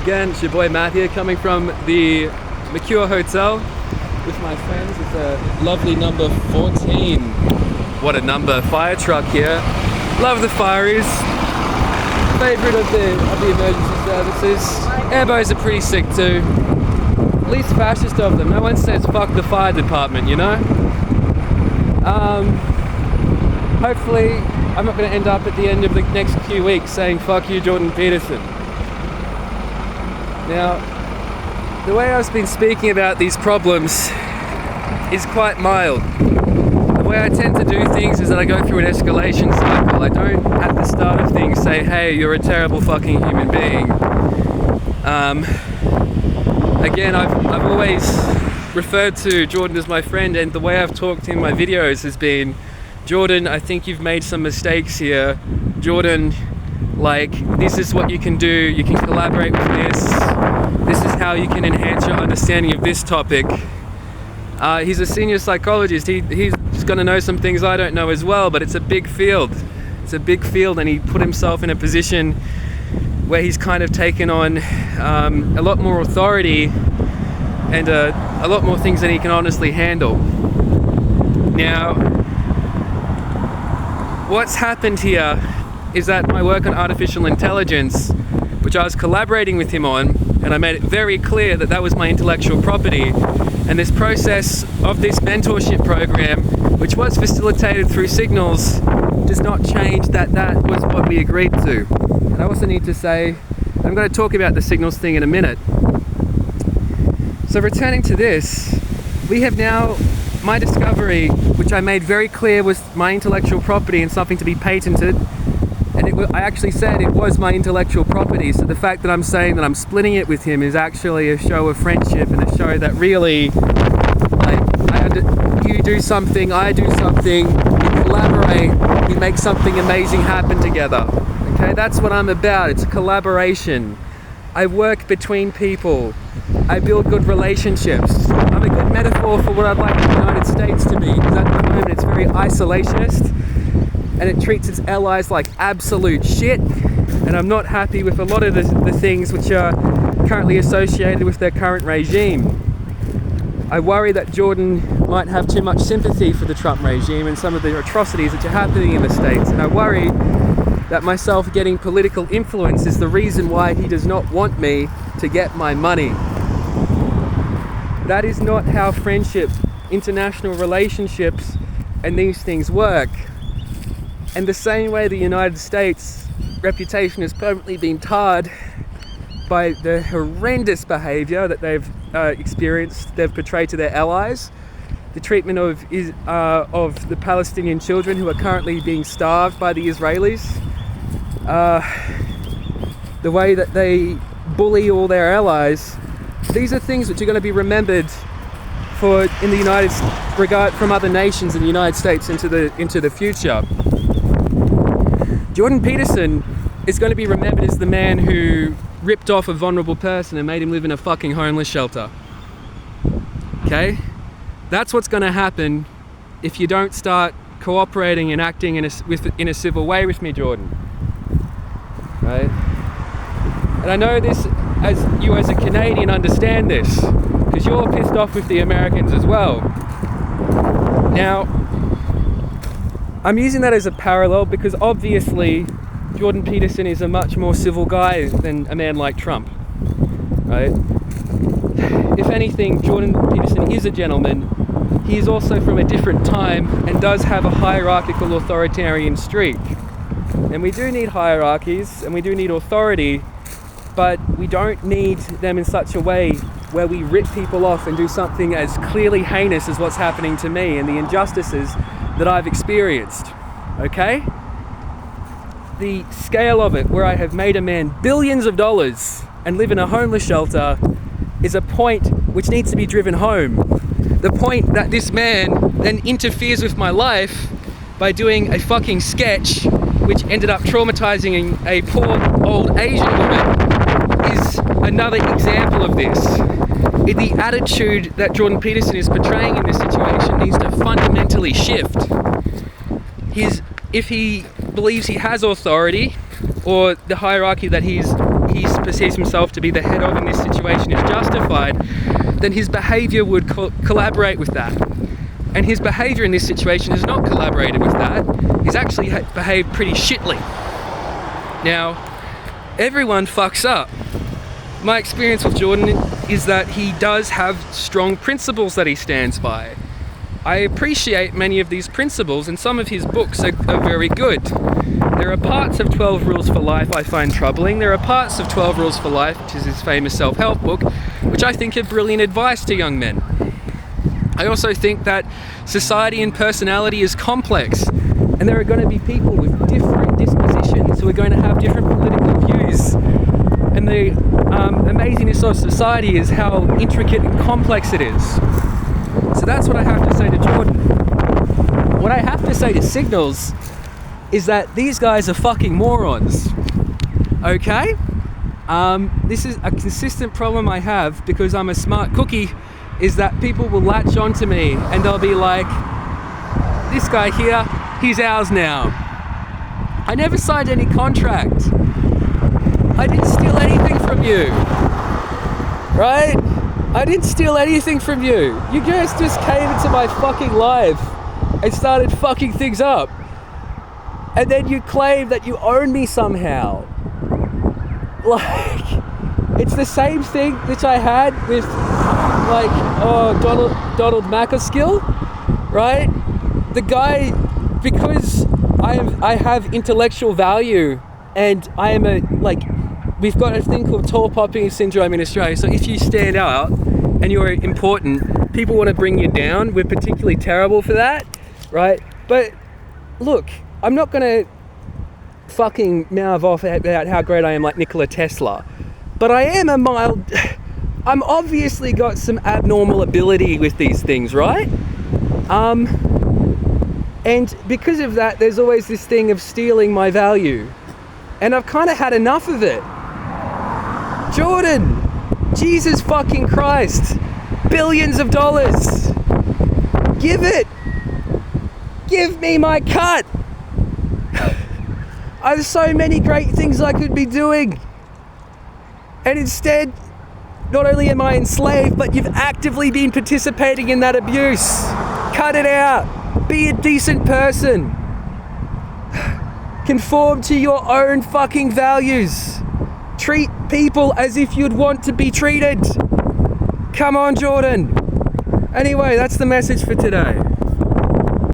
again. It's your boy Matt here, coming from the Mercure Hotel with my friends. It's a lovely number 14. What a number. Fire truck here. Love the fireys. Favorite of the emergency services. Airbos are pretty sick too. Least fascist of them. No one says fuck the fire department, you know? Hopefully I'm not going to end up at the end of the next few weeks saying fuck you, Jordan Peterson. Now, the way I've been speaking about these problems is quite mild. The way I tend to do things is that I go through an escalation cycle. I don't, at the start of things, say, hey, you're a terrible fucking human being. Again, I've always referred to Jordan as my friend, and the way I've talked in my videos has been, Jordan, I think you've made some mistakes here. Jordan, like, this is what you can do. You can collaborate with this. This is how you can enhance your understanding of this topic. He's a senior psychologist. He's going to know some things I don't know as well, but it's a big field. It's a big field, and he put himself in a position where he's kind of taken on a lot more authority and a lot more things than he can honestly handle. Now, what's happened here is that my work on artificial intelligence, which I was collaborating with him on, and I made it very clear that that was my intellectual property, and this process of this mentorship program, which was facilitated through Signals, does not change that that was what we agreed to. And I also need to say, I'm going to talk about the Signals thing in a minute. So returning to this, we have now, my discovery, which I made very clear was my intellectual property and something to be patented, and I actually said it was my intellectual property, so the fact that I'm saying that I'm splitting it with him is actually a show of friendship and a show that really, like, you do something, I do something, we collaborate, we make something amazing happen together. Okay, that's what I'm about. It's a collaboration. I work between people. I build good relationships. I'm a good metaphor for what I'd like the United States to be, because at the moment it's very isolationist and it treats its allies like absolute shit, and I'm not happy with a lot of the things which are currently associated with their current regime. I worry that Jordan might have too much sympathy for the Trump regime and some of the atrocities which are happening in the States, and I worry that myself getting political influence is the reason why he does not want me to get my money. That is not how friendship, international relationships, and these things work. And the same way the United States' reputation has permanently been tarred by the horrendous behavior that they've experienced, they've portrayed to their allies, the treatment of the Palestinian children who are currently being starved by the Israelis, the way that they bully all their allies. These are things which are going to be remembered for in the United regard from other nations in the United States into the future. Jordan Peterson is going to be remembered as the man who ripped off a vulnerable person and made him live in a fucking homeless shelter. Okay? That's what's going to happen if you don't start cooperating and acting in a civil way with me, Jordan. Right? And I know this, as you as a Canadian understand this, because you're pissed off with the Americans as well. Now, I'm using that as a parallel because obviously Jordan Peterson is a much more civil guy than a man like Trump. Right? If anything, Jordan Peterson is a gentleman. He is also from a different time and does have a hierarchical authoritarian streak. And we do need hierarchies and we do need authority, but we don't need them in such a way where we rip people off and do something as clearly heinous as what's happening to me and the injustices that I've experienced. Okay? The scale of it, where I have made a man billions of dollars and live in a homeless shelter, is a point which needs to be driven home. The point that this man then interferes with my life by doing a fucking sketch which ended up traumatizing a poor old Asian woman is another example of this. The attitude that Jordan Peterson is portraying in this situation needs to fundamentally shift. If he believes he has authority, or the hierarchy that he he perceives himself to be the head of in this situation is justified, then his behaviour would collaborate with that. And his behaviour in this situation has not collaborated with that. He's actually behaved pretty shitly. Now, everyone fucks up. My experience with Jordan is that he does have strong principles that he stands by. I appreciate many of these principles, and some of his books are very good. There are parts of 12 Rules for Life I find troubling. There are parts of 12 Rules for Life, which is his famous self-help book, which I think are brilliant advice to young men. I also think that society and personality is complex, and there are going to be people with different dispositions who are going to have different political views. And the amazingness of society is how intricate and complex it is. So that's what I have to say to Jordan. What I have to say to Signals is that these guys are fucking morons. Okay? This is a consistent problem I have because I'm a smart cookie, is that people will latch onto me and they'll be like, this guy here, he's ours now. I never signed any contract. I didn't steal anything from you. Right? I didn't steal anything from you. You guys just came into my fucking life and started fucking things up. And then you claim that you own me somehow. Like, it's the same thing which I had with, like, Donald Macaskill, right? The guy, because I have intellectual value, and I am we've got a thing called tall popping syndrome in Australia. So if you stand out and you're important, people want to bring you down. We're particularly terrible for that, right? But look, I'm not going to fucking mouth off about how great I am like Nikola Tesla, but I am I'm obviously got some abnormal ability with these things, right? And because of that, there's always this thing of stealing my value. And I've kind of had enough of it. Jordan, Jesus fucking Christ, billions of dollars. Give it. Give me my cut. I have so many great things I could be doing. And instead, not only am I enslaved, but you've actively been participating in that abuse. Cut it out. Be a decent person. Conform to your own fucking values. Treat people as if you'd want to be treated. Come on, Jordan. Anyway, that's the message for today.